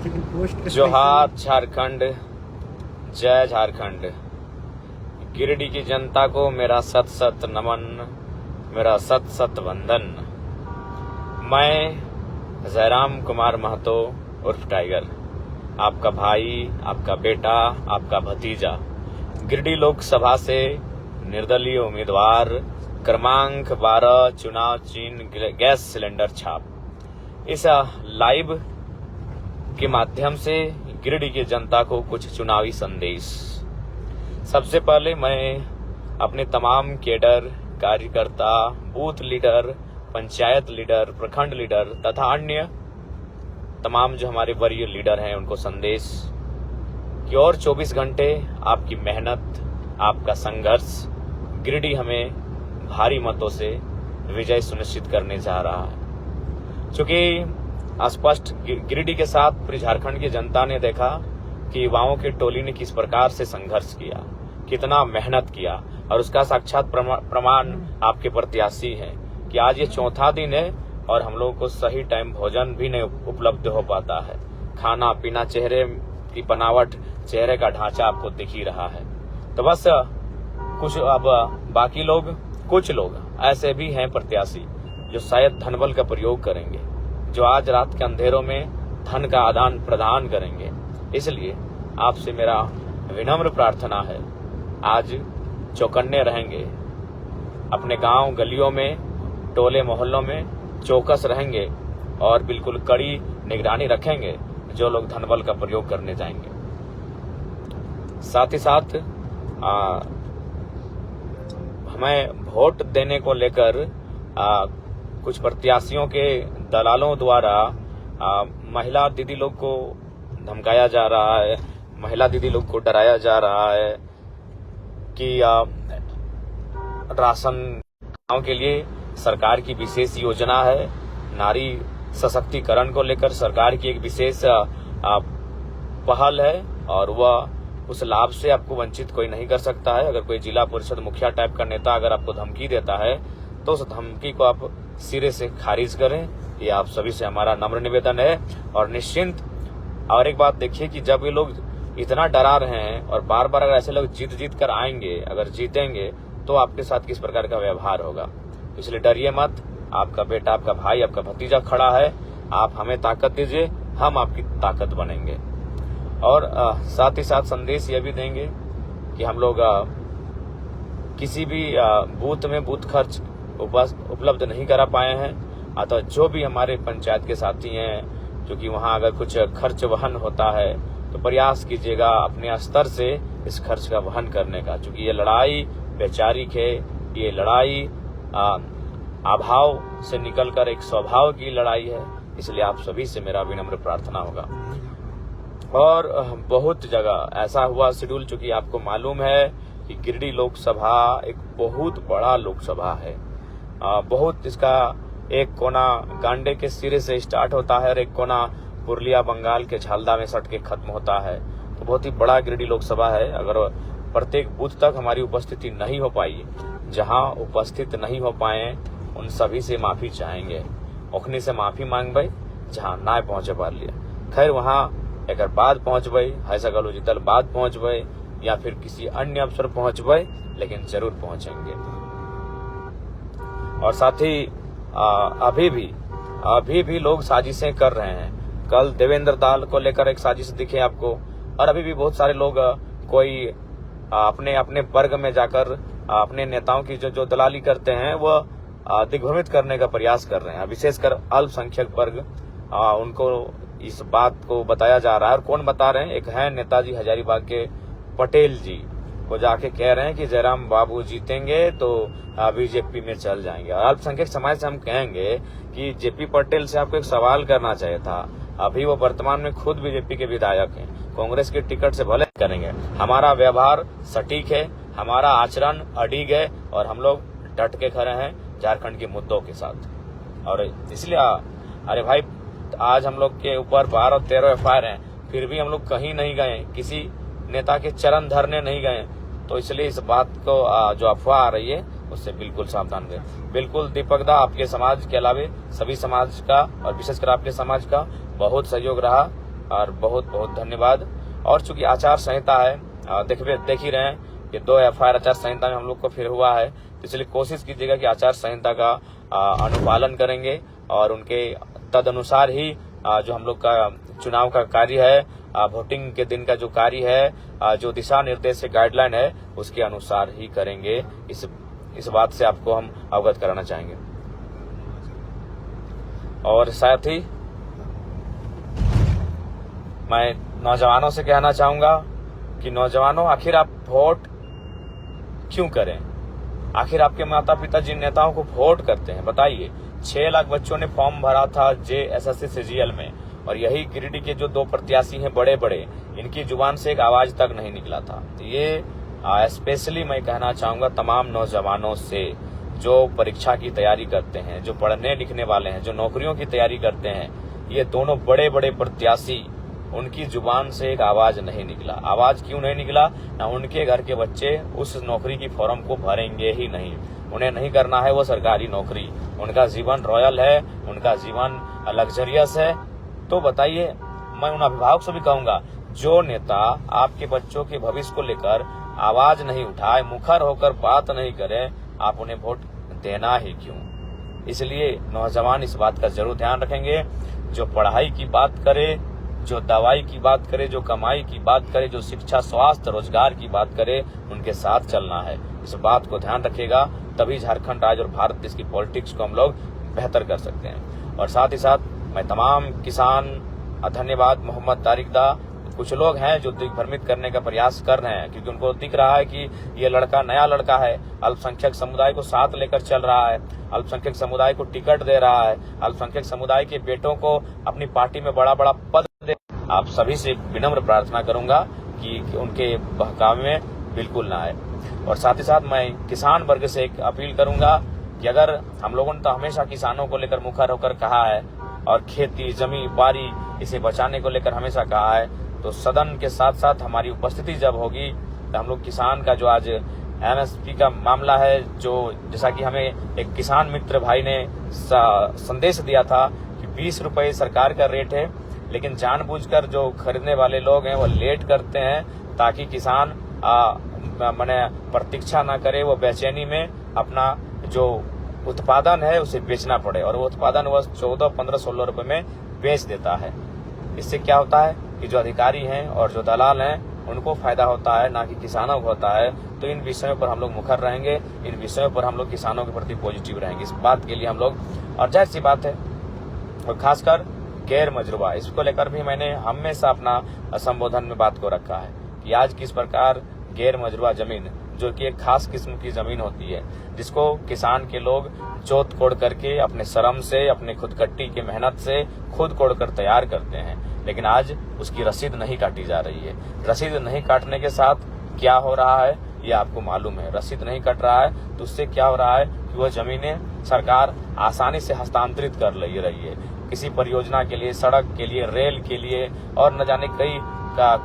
जोहार झारखंड, जय झारखंड। गिरिडीह की जनता को मेरा सत सत नमन, मेरा सत सत वंदन। मैं जयराम कुमार महतो उर्फ टाइगर, आपका भाई, आपका बेटा, आपका भतीजा, गिरिडीह लोकसभा से निर्दलीय उम्मीदवार, क्रमांक 12, चुनाव चिन्ह गैस सिलेंडर छाप। इस लाइव के माध्यम से गिरिडीह की जनता को कुछ चुनावी संदेश। सबसे पहले मैं अपने तमाम केडर, कार्यकर्ता, बूथ लीडर, पंचायत लीडर, प्रखंड लीडर तथा अन्य तमाम जो हमारे वरीय लीडर हैं उनको संदेश कि और 24 घंटे आपकी मेहनत, आपका संघर्ष गिरिडीह हमें भारी मतों से विजय सुनिश्चित करने जा रहा है। चूंकि स्पष्ट गिरिडीह के साथ पूरी झारखंड की जनता ने देखा कि युवाओं की टोली ने किस प्रकार से संघर्ष किया, कितना मेहनत किया, और उसका साक्षात प्रमाण आपके प्रत्याशी है कि आज ये चौथा दिन है और हम लोगों को सही टाइम भोजन भी नहीं उपलब्ध हो पाता है। खाना पीना, चेहरे की बनावट, चेहरे का ढांचा आपको दिख ही रहा है। तो बस कुछ अब बाकी लोग, कुछ लोग ऐसे भी हैं प्रत्याशी जो शायद धनबल का प्रयोग करेंगे, जो आज रात के अंधेरों में धन का आदान प्रदान करेंगे। इसलिए आपसे मेरा विनम्र प्रार्थना है, आज चौकन्ने रहेंगे, अपने गांव गलियों में, टोले मोहल्लों में चौकस रहेंगे और बिल्कुल कड़ी निगरानी रखेंगे जो लोग धनबल का प्रयोग करने जाएंगे। साथ ही साथ हमें वोट देने को लेकर कुछ प्रत्याशियों के दलालों द्वारा महिला दीदी लोग को धमकाया जा रहा है, महिला दीदी लोग को डराया जा रहा है कि राशन गांव के लिए सरकार की विशेष योजना है। नारी सशक्तिकरण को लेकर सरकार की एक विशेष पहल है और वह उस लाभ से आपको वंचित कोई नहीं कर सकता है। अगर कोई जिला परिषद मुखिया टाइप का नेता अगर आपको धमकी देता है तो उस धमकी को आप सिरे से खारिज करें, ये आप सभी से हमारा नम्र निवेदन है। और निश्चिंत, और एक बात देखिए कि जब ये लोग इतना डरा रहे हैं और बार बार अगर ऐसे लोग जीत कर आएंगे, अगर जीतेंगे तो आपके साथ किस प्रकार का व्यवहार होगा। इसलिए डरिए मत, आपका बेटा, आपका भाई, आपका भतीजा खड़ा है, आप हमें ताकत दीजिए, हम आपकी ताकत बनेंगे। और साथ ही साथ संदेश ये भी देंगे कि हम लोग किसी भी बूथ में बूथ खर्च उपलब्ध नहीं करा पाए हैं, अतः जो भी हमारे पंचायत के साथी हैं जो कि वहां अगर कुछ खर्च वहन होता है तो प्रयास कीजिएगा अपने स्तर से इस खर्च का वहन करने का। क्योंकि ये लड़ाई वैचारिक है, ये लड़ाई अभाव से निकलकर एक स्वभाव की लड़ाई है। इसलिए आप सभी से मेरा विनम्र प्रार्थना होगा। और बहुत जगह ऐसा हुआ शेड्यूल, चूंकि आपको मालूम है कि गिरिडीह लोकसभा एक बहुत बड़ा लोकसभा है। बहुत इसका एक कोना गांडे के सिरे से स्टार्ट होता है और एक कोना पुरलिया बंगाल के झालदा में सट के खत्म होता है। तो बहुत ही बड़ा गिरिडीह लोकसभा है। अगर प्रत्येक बूथ तक हमारी उपस्थिति नहीं हो पाई, जहां उपस्थित नहीं हो पाए उन सभी से माफी चाहेंगे, ओखनी से माफी मांगबे जहां ना पहुंचे पा लिया। खैर वहां एक बाद पहुंचबे, ऐसा गलो जीतल बाद पहुंचबे या फिर किसी अन्य अवसर पहुंचबे, लेकिन जरूर पहुंचेंगे। और साथ ही अभी भी लोग साजिशें कर रहे हैं। कल देवेंद्र दाल को लेकर एक साजिश दिखे आपको, और अभी भी बहुत सारे लोग कोई अपने अपने वर्ग में जाकर अपने नेताओं की जो दलाली करते हैं वह दिग्भ्रमित करने का प्रयास कर रहे हैं। विशेषकर अल्पसंख्यक वर्ग, उनको इस बात को बताया जा रहा है। और कौन बता रहे हैं? एक है नेताजी हजारीबाग के पटेल जी को जाके कह रहे हैं कि जयराम बाबू जीतेंगे तो बीजेपी में चल जाएंगे। अल्पसंख्यक समाज से हम कहेंगे कि जेपी पटेल से आपको एक सवाल करना चाहिए था। अभी वो वर्तमान में खुद बीजेपी के विधायक हैं, कांग्रेस के टिकट से भले करेंगे। हमारा व्यवहार सटीक है, हमारा आचरण अडिग है और हम लोग डट के खड़े हैं झारखंड के मुद्दों के साथ। और इसलिए अरे भाई, आज हम लोग के ऊपर 12 और 13 FIR हैं, फिर भी हम लोग कहीं नहीं गए, किसी नेता के चरण धरने नहीं गए। तो इसलिए इस बात को जो अफवाह आ रही है उससे बिल्कुल सावधान रहें। बिल्कुल दीपक दा, आपके समाज के अलावे सभी समाज का और विशेषकर आपके समाज का बहुत सहयोग रहा। और बहुत बहुत धन्यवाद। और चूंकि आचार संहिता है, देख ही रहे हैं कि 2 FIR आचार संहिता में हम लोग को फिर हुआ है, तो इसलिए कोशिश कीजिएगा कि आचार संहिता का अनुपालन करेंगे और उनके तदनुसार ही जो हम लोग का चुनाव का कार्य है, वोटिंग के दिन का जो कार्य है, जो दिशा निर्देश गाइडलाइन है, उसके अनुसार ही करेंगे। इस बात से आपको हम अवगत कराना चाहेंगे। और साथ ही मैं नौजवानों से कहना चाहूंगा कि नौजवानों, आखिर आप वोट क्यों करें? आखिर आपके माता पिता जिन नेताओं को वोट करते हैं, बताइए। 6 लाख बच्चों ने फॉर्म भरा था JSSC CGL में, और यही गिरिडीह के जो 2 प्रत्याशी हैं बड़े बड़े, इनकी जुबान से एक आवाज तक नहीं निकला था। तो ये स्पेशली मैं कहना चाहूंगा तमाम नौजवानों से, जो परीक्षा की तैयारी करते हैं, जो पढ़ने लिखने वाले हैं, जो नौकरियों की तैयारी करते हैं, ये दोनों बड़े बड़े प्रत्याशी, उनकी जुबान से एक आवाज नहीं निकला। आवाज क्यों नहीं निकला? ना उनके घर के बच्चे उस नौकरी की फॉर्म को भरेंगे ही नहीं। उन्हें नहीं करना है वो सरकारी नौकरी। उनका जीवन रॉयल है, उनका जीवन लग्जरियस है। तो बताइए, मैं उन अभिभावक से भी कहूंगा, जो नेता आपके बच्चों के भविष्य को लेकर आवाज नहीं उठाए, मुखर होकर बात नहीं करे, आप उन्हें वोट देना ही क्यों? इसलिए नौजवान इस बात का जरूर ध्यान रखेंगे। जो पढ़ाई की बात करे, जो दवाई की बात करे, जो कमाई की बात करे, जो शिक्षा, स्वास्थ्य, रोजगार की बात करे, उनके साथ चलना है। इस बात को ध्यान रखिएगा, तभी झारखंड राज्य और भारत देश की पॉलिटिक्स को हम लोग बेहतर कर सकते हैं। और साथ ही साथ मैं तमाम किसान, धन्यवाद मोहम्मद तारिक दा, कुछ लोग हैं जो दिग्भ्रमित करने का प्रयास कर रहे हैं, क्योंकि उनको दिख रहा है कि ये लड़का नया लड़का है, अल्पसंख्यक समुदाय को साथ लेकर चल रहा है, अल्पसंख्यक समुदाय को टिकट दे रहा है, अल्पसंख्यक समुदाय के बेटों को अपनी पार्टी में बड़ा बड़ा पद दे। आप सभी से विनम्र प्रार्थना करूंगा कि उनके बहकावे में बिल्कुल ना आए। और साथ ही साथ मैं किसान वर्ग से एक अपील करूंगा कि अगर हम लोगों ने तो हमेशा किसानों को लेकर मुखर होकर कहा है, और खेती, जमी, बारी, इसे बचाने को लेकर हमेशा कहा है, तो सदन के साथ साथ हमारी उपस्थिति जब होगी तो हम लोग किसान का जो आज MSP का मामला है, जो जैसा कि हमें एक किसान मित्र भाई ने संदेश दिया था कि 20 रुपए सरकार का रेट है, लेकिन जानबूझकर जो खरीदने वाले लोग हैं वो लेट करते हैं, ताकि किसान माने प्रतीक्षा ना करे, वो बेचैनी में अपना जो उत्पादन है उसे बेचना पड़े, और वो उत्पादन वह 14, 15, 16 रुपए में बेच देता है। इससे क्या होता है कि जो अधिकारी हैं और जो दलाल हैं उनको फायदा होता है, ना कि किसानों को होता है। तो इन विषयों पर हम लोग मुखर रहेंगे, इन विषयों पर हम लोग किसानों के प्रति पॉजिटिव रहेंगे। इस बात के लिए हम लोग, और जाहिर सी बात है, और खासकर गैर मजरूबा, इसको लेकर भी मैंने हमेशा अपना संबोधन में बात को रखा है कि आज किस प्रकार गैर मजरूबा जमीन, जो कि एक खास किस्म की जमीन होती है, जिसको किसान के लोग जोत कोड़ करके अपने श्रम से, अपने खुदकट्टी की मेहनत से खुद कोड़ कर तैयार करते हैं, लेकिन आज उसकी रसीद नहीं काटी जा रही है। रसीद नहीं काटने के साथ क्या हो रहा है ये आपको मालूम है। रसीद नहीं कट रहा है तो उससे क्या हो रहा है कि वह जमीनें सरकार आसानी से हस्तांतरित कर ले रही है, किसी परियोजना के लिए, सड़क के लिए, रेल के लिए, और न जाने कई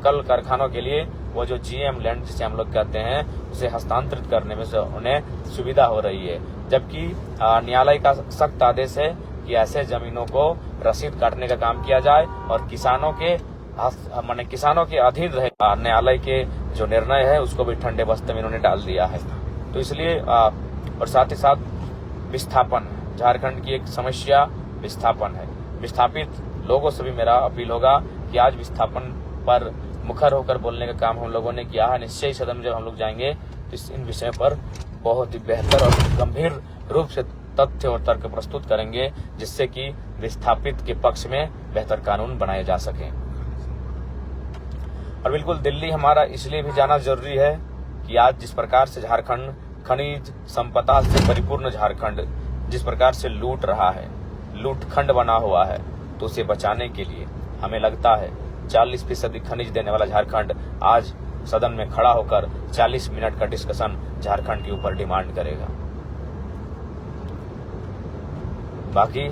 कल कारखानों के लिए वो जो GM लैंड जिसे हम लोग कहते हैं, उसे हस्तांतरित करने में से उन्हें सुविधा हो रही है। जबकि न्यायालय का सख्त आदेश है कि ऐसे जमीनों को रसीद काटने का काम किया जाए और किसानों के अधीन रहे। न्यायालय के जो निर्णय है उसको भी ठंडे बस्ते में इन्होंने डाल दिया है। तो इसलिए और साथ ही साथ विस्थापन, झारखंड की एक समस्या विस्थापन है। विस्थापित लोगों से भी मेरा अपील होगा कि आज विस्थापन पर मुखर होकर बोलने का काम हम लोगों ने किया है। निश्चय ही सदन में जब हम लोग जाएंगे तो इन विषयों पर बहुत ही बेहतर और गंभीर रूप से तथ्य और तर्क प्रस्तुत करेंगे, जिससे कि विस्थापित के पक्ष में बेहतर कानून बनाए जा सके। और बिल्कुल दिल्ली हमारा इसलिए भी जाना जरूरी है कि आज जिस प्रकार से झारखंड खनिज संपदा से परिपूर्ण झारखंड जिस प्रकार से लूट रहा है, लूटखंड बना हुआ है, तो उसे बचाने के लिए हमें लगता है 40% खनिज देने वाला झारखंड आज सदन में खड़ा होकर 40 मिनट का डिस्कशन झारखंड के ऊपर डिमांड करेगा। बाकी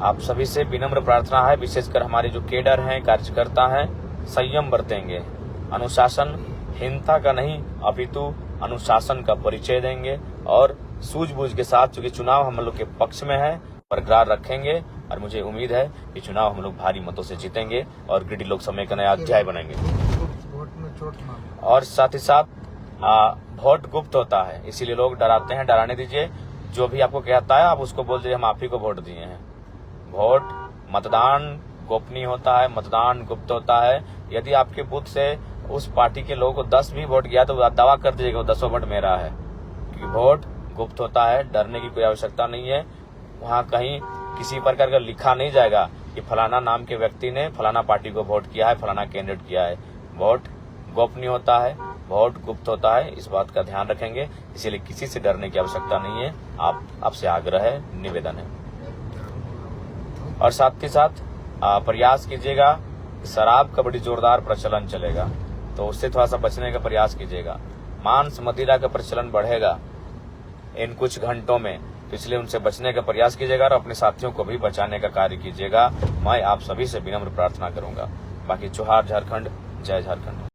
आप सभी से विनम्र प्रार्थना है, विशेषकर हमारे जो केडर हैं, कार्यकर्ता हैं, संयम बरतेंगे, अनुशासनहीनता का नहीं अपितु अनुशासन का परिचय देंगे और सूझबूझ के साथ, चूंकि चुनाव हम लोग के पक्ष में है, बरकरार रखेंगे और मुझे उम्मीद है कि चुनाव हम लोग भारी मतों से जीतेंगे और गिरिडीह लोकसभा का नया अध्याय बनेंगे। वोट में चोट मार। और साथ ही साथ वोट गुप्त होता है, इसीलिए लोग डराते हैं। डराने दीजिए, जो भी आपको कहता है आप उसको बोल दीजिए हम आप ही को वोट दिए हैं। वोट मतदान गोपनीय होता है, मतदान गुप्त होता है। यदि आपके बूथ से उस पार्टी के लोगों को 10 भी वोट गया तो दावा कर दीजिएगा 10 वोट मेरा है, क्योंकि वोट गुप्त होता है। डरने की कोई आवश्यकता नहीं है। वहां कहीं किसी प्रकार का लिखा नहीं जाएगा कि फलाना नाम के व्यक्ति ने फलाना पार्टी को वोट किया है, फलाना कैंडिडेट किया है। वोट गोपनीय होता है, वोट गुप्त होता है, इस बात का ध्यान रखेंगे। इसीलिए किसी से डरने की आवश्यकता नहीं है। आपसे आग्रह है, निवेदन है। और साथ ही साथ प्रयास कीजिएगा, शराब का बड़ी जोरदार प्रचलन चलेगा, तो उससे थोड़ा सा बचने का प्रयास कीजिएगा। मांस मदिरा का प्रचलन बढ़ेगा इन कुछ घंटों में, तो इसलिए उनसे बचने का प्रयास कीजिएगा और अपने साथियों को भी बचाने का कार्य कीजिएगा। मैं आप सभी से विनम्र प्रार्थना करूंगा। बाकी जोहार झारखंड, जय झारखंड।